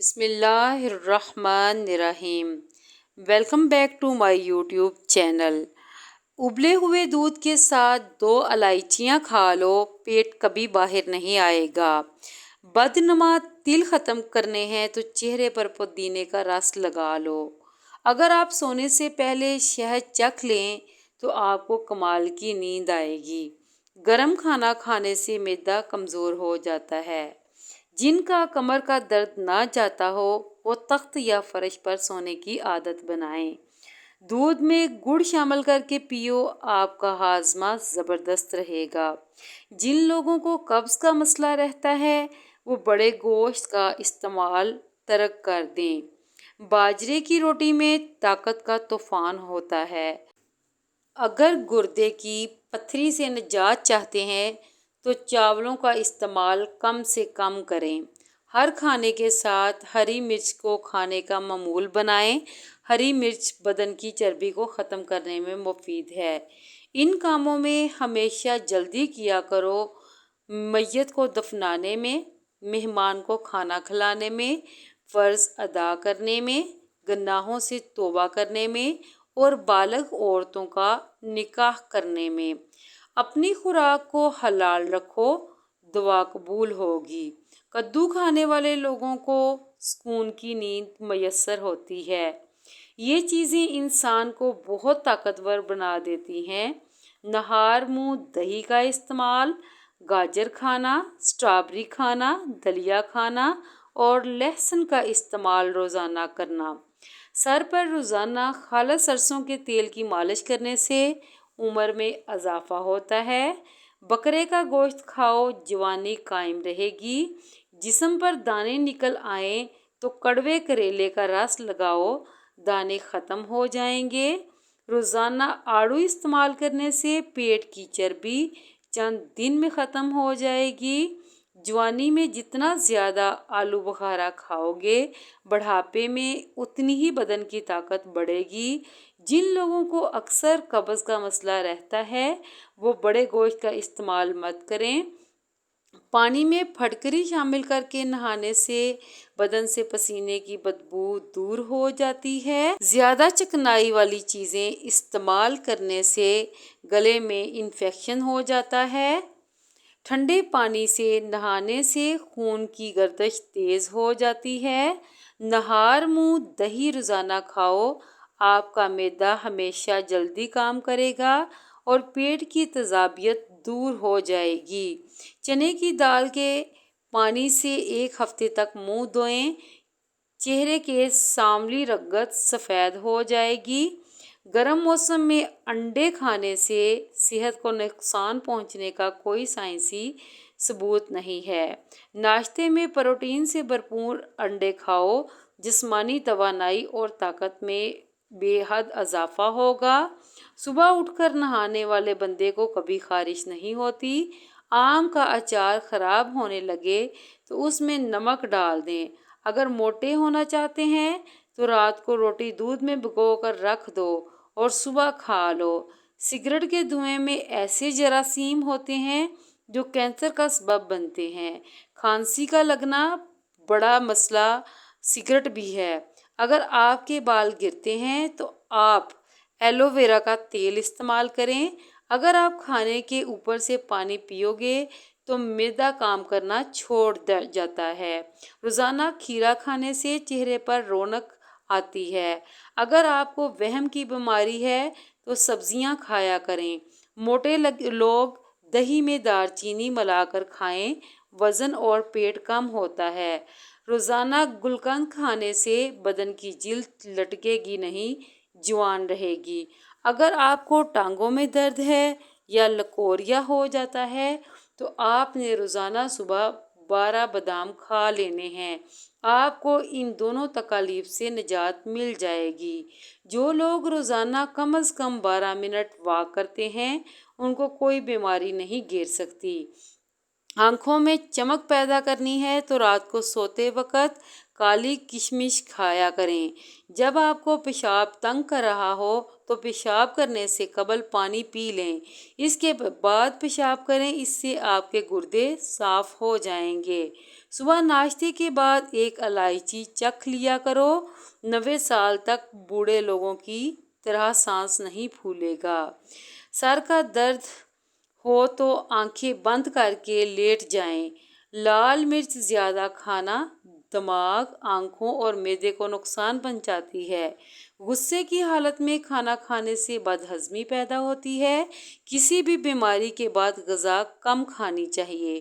بسم اللہ الرحمن الرحیم۔ Welcome back to my YouTube channel. ابلے ہوئے دودھ کے ساتھ 2 الائچیاں کھا لو، پیٹ کبھی باہر نہیں آئے گا۔ بدنما تل ختم کرنے ہیں تو چہرے پر پودینے کا رس لگا لو۔ اگر آپ سونے سے پہلے شہد چکھ لیں تو آپ کو کمال کی نیند آئے گی۔ گرم کھانا کھانے سے معدہ کمزور ہو جاتا ہے۔ جن کا کمر کا درد نہ جاتا ہو وہ تخت یا فرش پر سونے کی عادت بنائیں۔ دودھ میں گڑ شامل کر کے پیو، آپ کا ہاضمہ زبردست رہے گا۔ جن لوگوں کو قبض کا مسئلہ رہتا ہے وہ بڑے گوشت کا استعمال ترک کر دیں۔ باجرے کی روٹی میں طاقت کا طوفان ہوتا ہے۔ اگر گردے کی پتھری سے نجات چاہتے ہیں تو چاولوں کا استعمال کم سے کم کریں۔ ہر کھانے کے ساتھ ہری مرچ کو کھانے کا معمول بنائیں۔ ہری مرچ بدن کی چربی کو ختم کرنے میں مفید ہے۔ ان کاموں میں ہمیشہ جلدی کیا کرو۔ میت کو دفنانے میں، مہمان کو کھانا کھلانے میں، فرض ادا کرنے میں، گناہوں سے توبہ کرنے میں اور بالغ عورتوں کا نکاح کرنے میں۔ اپنی خوراک کو حلال رکھو، دعا قبول ہوگی۔ کدو کھانے والے لوگوں کو سکون کی نیند میسر ہوتی ہے۔ یہ چیزیں انسان کو بہت طاقتور بنا دیتی ہیں۔ نہار منہ دہی کا استعمال، گاجر کھانا، اسٹرابری کھانا، دلیا کھانا اور لہسن کا استعمال روزانہ کرنا۔ سر پر روزانہ خالص سرسوں کے تیل کی مالش کرنے سے عمر میں اضافہ ہوتا ہے۔ بکرے کا گوشت کھاؤ، جوانی قائم رہے گی۔ جسم پر دانے نکل آئیں تو کڑوے کریلے کا رس لگاؤ، دانے ختم ہو جائیں گے۔ روزانہ آڑو استعمال کرنے سے پیٹ کی چربی چند دن میں ختم ہو جائے گی۔ جوانی میں جتنا زیادہ آلو بخارا کھاؤ گے، بڑھاپے میں اتنی ہی بدن کی طاقت بڑھے گی۔ جن لوگوں کو اکثر قبض کا مسئلہ رہتا ہے وہ بڑے گوشت کا استعمال مت کریں۔ پانی میں پھٹکری شامل کر کے نہانے سے بدن سے پسینے کی بدبو دور ہو جاتی ہے۔ زیادہ چکنائی والی چیزیں استعمال کرنے سے گلے میں انفیکشن ہو جاتا ہے۔ ٹھنڈے پانی سے نہانے سے خون کی گردش تیز ہو جاتی ہے۔ نہار منہ دہی روزانہ کھاؤ، آپ کا معدہ ہمیشہ جلدی کام کرے گا اور پیٹ کی تیزابیت دور ہو جائے گی۔ چنے کی دال کے پانی سے 1 ہفتے تک منہ دھوئیں، چہرے کی سانولی رنگت سفید ہو جائے گی۔ گرم موسم میں انڈے کھانے سے صحت کو نقصان پہنچنے کا کوئی سائنسی ثبوت نہیں ہے۔ ناشتے میں پروٹین سے بھرپور انڈے کھاؤ، جسمانی توانائی اور طاقت میں بے حد اضافہ ہوگا۔ صبح اٹھ کر نہانے والے بندے کو کبھی خارش نہیں ہوتی۔ آم کا اچار خراب ہونے لگے تو اس میں نمک ڈال دیں۔ اگر موٹے ہونا چاہتے ہیں تو رات کو روٹی دودھ میں بھگو کر رکھ دو اور صبح کھا لو۔ سگریٹ کے دھوئیں میں ایسے جراثیم ہوتے ہیں جو کینسر کا سبب بنتے ہیں۔ کھانسی کا لگنا بڑا مسئلہ سگریٹ بھی ہے۔ اگر آپ کے بال گرتے ہیں تو آپ ایلو ویرا کا تیل استعمال کریں۔ اگر آپ کھانے کے اوپر سے پانی پیو گے تو معدہ کام کرنا چھوڑ جاتا ہے۔ روزانہ کھیرا کھانے سے چہرے پر رونق آتی ہے۔ اگر آپ کو وہم کی بیماری ہے تو سبزیاں کھایا کریں۔ موٹے لوگ دہی میں دار چینی ملا کر کھائیں، وزن اور پیٹ کم ہوتا ہے۔ روزانہ گلقند کھانے سے بدن کی جلد لٹکے گی نہیں، جوان رہے گی۔ اگر آپ کو ٹانگوں میں درد ہے یا لکوریا ہو جاتا ہے تو آپ نے روزانہ صبح 12 بادام کھا لینے ہیں۔ آپ کو ان دونوں تکالیف سے نجات مل جائے گی۔ جو لوگ روزانہ کم از کم 12 منٹ واک کرتے ہیں ان کو کوئی بیماری نہیں گھیر سکتی۔ آنکھوں میں چمک پیدا کرنی ہے تو رات کو سوتے وقت کالی کشمش کھایا کریں۔ جب آپ کو پیشاب تنگ کر رہا ہو تو پیشاب کرنے سے قبل پانی پی لیں، اس کے بعد پیشاب کریں، اس سے آپ کے گردے صاف ہو جائیں گے۔ صبح ناشتے کے بعد ایک الائچی چکھ لیا کرو، 90 سال تک بوڑھے لوگوں کی طرح سانس نہیں پھولے گا۔ سر کا درد ہو تو آنکھیں بند کر کے لیٹ جائیں۔ لال مرچ زیادہ کھانا دماغ، آنکھوں اور معدے کو نقصان پہنچاتی ہے۔ غصے کی حالت میں کھانا کھانے سے بدہضمی پیدا ہوتی ہے۔ کسی بھی بیماری کے بعد غذا کم کھانی چاہیے۔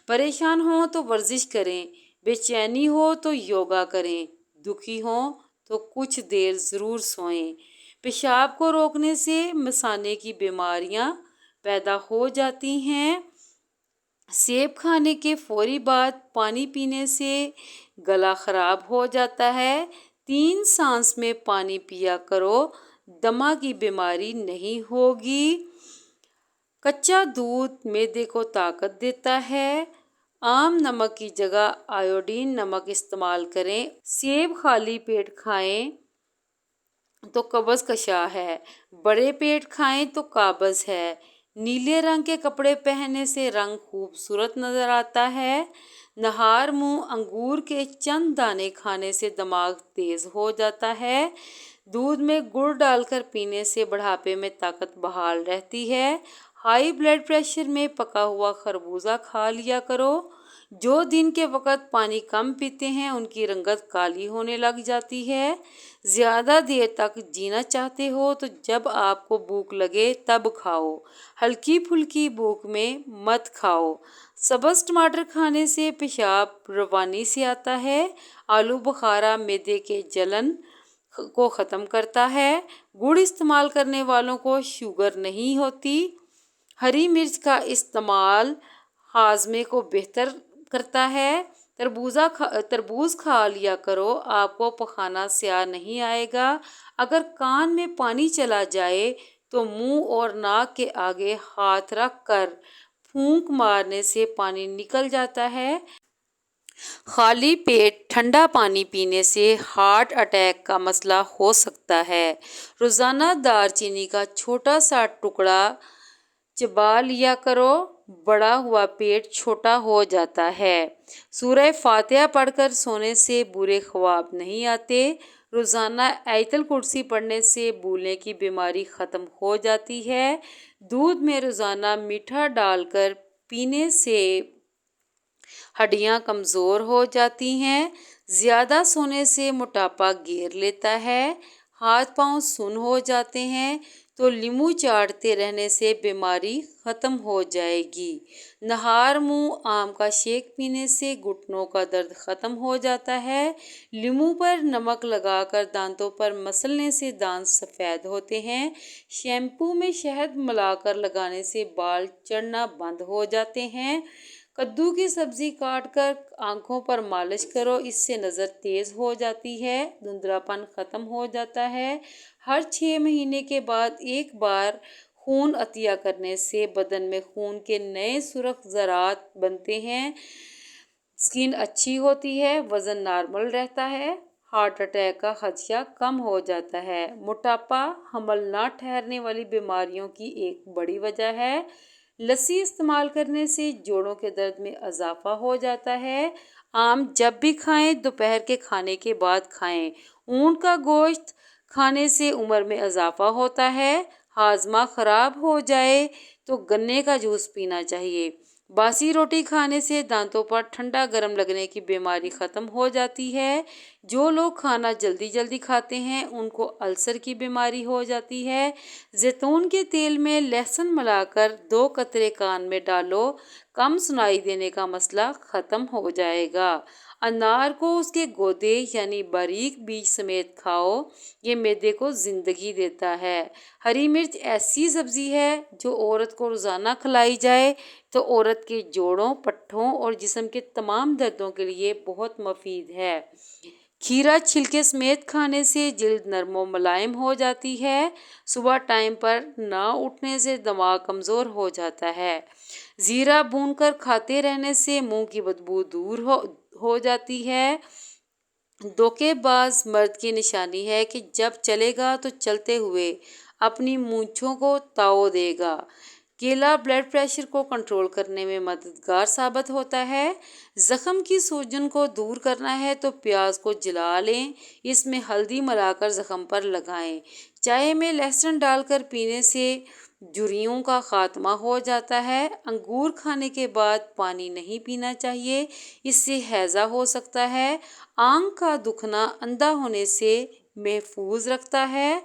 پریشان ہوں تو ورزش کریں، بے چینی ہو تو یوگا کریں، دکھی ہوں تو کچھ دیر ضرور سوئیں۔ پیشاب کو روکنے سے مثانے کی بیماریاں پیدا ہو جاتی ہیں۔ سیب کھانے کے فوری بعد پانی پینے سے گلا خراب ہو جاتا ہے۔ 3 سانس میں پانی پیا کرو، دمہ کی بیماری نہیں ہوگی۔ کچا دودھ معدے کو طاقت دیتا ہے۔ عام نمک کی جگہ آیوڈین نمک استعمال کریں۔ سیب خالی پیٹ کھائیں تو قبض کشا ہے، بڑے پیٹ کھائیں تو قابض ہے۔ نیلے رنگ کے کپڑے پہننے سے رنگ خوبصورت نظر آتا ہے۔ نہار منہ انگور کے چند دانے کھانے سے دماغ تیز ہو جاتا ہے۔ دودھ میں گڑ ڈال کر پینے سے بڑھاپے میں طاقت بحال رہتی ہے۔ ہائی بلڈ پریشر میں پکا ہوا خربوزہ کھا لیا کرو۔ جو دن کے وقت پانی کم پیتے ہیں ان کی رنگت کالی ہونے لگ جاتی ہے۔ زیادہ دیر تک جینا چاہتے ہو تو جب آپ کو بھوک لگے تب کھاؤ، ہلکی پھلکی بھوک میں مت کھاؤ۔ سبز ٹماٹر کھانے سے پیشاب روانی سے آتا ہے۔ آلو بخارا معدے کے جلن کو ختم کرتا ہے۔ گڑ استعمال کرنے والوں کو شوگر نہیں ہوتی۔ ہری مرچ کا استعمال ہاضمے کو بہتر کرتا ہے۔ تربوز کھا لیا کرو، آپ کو پخانہ سیاہ نہیں آئے گا۔ اگر کان میں پانی چلا جائے تو منہ اور ناک کے آگے ہاتھ رکھ کر پھونک مارنے سے پانی نکل جاتا ہے۔ خالی پیٹ ٹھنڈا پانی پینے سے ہارٹ اٹیک کا مسئلہ ہو سکتا ہے۔ روزانہ دار چینی کا چھوٹا سا ٹکڑا چبا لیا کرو، بڑا ہوا پیٹ چھوٹا ہو جاتا ہے۔ سورہ فاتحہ پڑھ کر سونے سے برے خواب نہیں آتے۔ روزانہ آیت الکرسی پڑھنے سے بھولنے کی بیماری ختم ہو جاتی ہے۔ دودھ میں روزانہ میٹھا ڈال کر پینے سے ہڈیاں کمزور ہو جاتی ہیں۔ زیادہ سونے سے موٹاپا گھیر لیتا ہے، ہاتھ پاؤں سن ہو جاتے ہیں، تو لیموں چاٹتے رہنے سے بیماری ختم ہو جائے گی۔ نہار منہ آم کا شیک پینے سے گھٹنوں کا درد ختم ہو جاتا ہے۔ لیموں پر نمک لگا کر دانتوں پر مسلنے سے دانت سفید ہوتے ہیں۔ شیمپو میں شہد ملا کر لگانے سے بال چڑھنا بند ہو جاتے ہیں۔ کدو کی سبزی کاٹ کر آنکھوں پر مالش کرو، اس سے نظر تیز ہو جاتی ہے، دھندلاپن ختم ہو جاتا ہے۔ ہر 6 مہینے کے بعد ایک بار خون عطیہ کرنے سے بدن میں خون کے نئے سرخ ذرات بنتے ہیں، سکن اچھی ہوتی ہے، وزن نارمل رہتا ہے، ہارٹ اٹیک کا خدشہ کم ہو جاتا ہے۔ موٹاپا حمل نہ ٹھہرنے والی بیماریوں کی ایک بڑی وجہ ہے۔ لسی استعمال کرنے سے جوڑوں کے درد میں اضافہ ہو جاتا ہے۔ آم جب بھی کھائیں دوپہر کے کھانے کے بعد کھائیں۔ اونٹ کا گوشت کھانے سے عمر میں اضافہ ہوتا ہے۔ ہاضمہ خراب ہو جائے تو گنے کا جوس پینا چاہیے۔ باسی روٹی کھانے سے دانتوں پر ٹھنڈا گرم لگنے کی بیماری ختم ہو جاتی ہے۔ جو لوگ کھانا جلدی جلدی کھاتے ہیں ان کو السر کی بیماری ہو جاتی ہے۔ زیتون کے تیل میں لہسن ملا کر 2 قطرے کان میں ڈالو، کم سنائی دینے کا مسئلہ ختم ہو جائے گا۔ انار کو اس کے گودے یعنی باریک بیج سمیت کھاؤ، یہ معدے کو زندگی دیتا ہے۔ ہری مرچ ایسی سبزی ہے جو عورت کو روزانہ کھلائی جائے تو عورت کے جوڑوں، پٹھوں اور جسم کے تمام دردوں کے لیے بہت مفید ہے۔ کھیرا چھلکے سمیت کھانے سے جلد نرم و ملائم ہو جاتی ہے۔ صبح ٹائم پر نہ اٹھنے سے دماغ کمزور ہو جاتا ہے۔ زیرہ بھون کر کھاتے رہنے سے منہ کی بدبو دور ہو جاتی ہے۔ دھوکے باز مرد کی نشانی ہے کہ جب چلے گا تو چلتے ہوئے اپنی مونچھوں کو تاؤ دے گا۔ کیلا بلڈ پریشر کو کنٹرول کرنے میں مددگار ثابت ہوتا ہے۔ زخم کی سوجن کو دور کرنا ہے تو پیاز کو جلا لیں، اس میں ہلدی ملا کر زخم پر لگائیں۔ چائے میں لہسن ڈال کر پینے سے جھریوں کا خاتمہ ہو جاتا ہے۔ انگور کھانے کے بعد پانی نہیں پینا چاہیے، اس سے ہیضہ ہو سکتا ہے۔ آنکھ کا دکھنا اندھا ہونے سے محفوظ رکھتا ہے۔